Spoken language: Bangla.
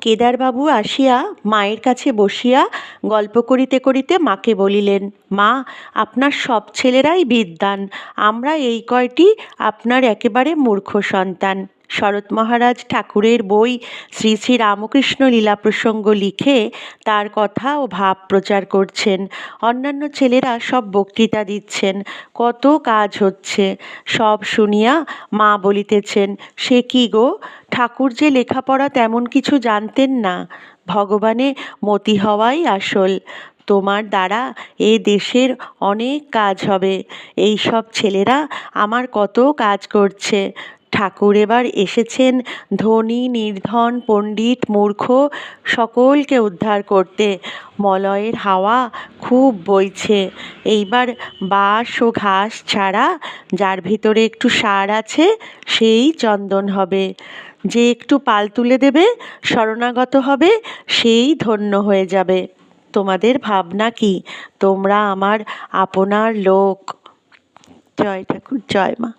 কেদারবাবু আসিয়া মায়ের কাছে বসিয়া গল্প করিতে করিতে মাকে বলিলেন, মা, আপনার সব ছেলেরাই বিদ্বান, আমরা এই কয়টি আপনার একেবারে মূর্খ সন্তান। শরৎ মহারাজ ঠাকুরের বই শ্রী শ্রী রামকৃষ্ণ লীলা প্রসঙ্গ লিখে তার কথা ও ভাব প্রচার করছেন। অন্যান্য ছেলেরা সব বক্তৃতা দিচ্ছেন, কত কাজ হচ্ছে। সব শুনিয়া মা বলিতেছেন, সে কি গো, ঠাকুর যে লেখাপড়া তেমন কিছু জানতেন না, ভগবানে মতি হওয়াই আসল। তোমার দ্বারা এ দেশের অনেক কাজ হবে। এই সব ছেলেরা আমার কত কাজ করছে। ঠাকুর এবার এসেছেন ধনী নির্ধন পণ্ডিত মূর্খ সকলকে উদ্ধার করতে। মলয়ের হাওয়া খুব বইছে। এইবার বাঁশ ও ঘাস ছাড়া যার ভিতরে একটু সার আছে সেই চন্দন হবে। যে একটু পাল তুলে দেবে, শরণাগত হবে, সেই ধন্য হয়ে যাবে। তোমাদের ভাবনা কি? তোমরা আমার আপনার লোক। জয় ঠাকুর, জয় মা।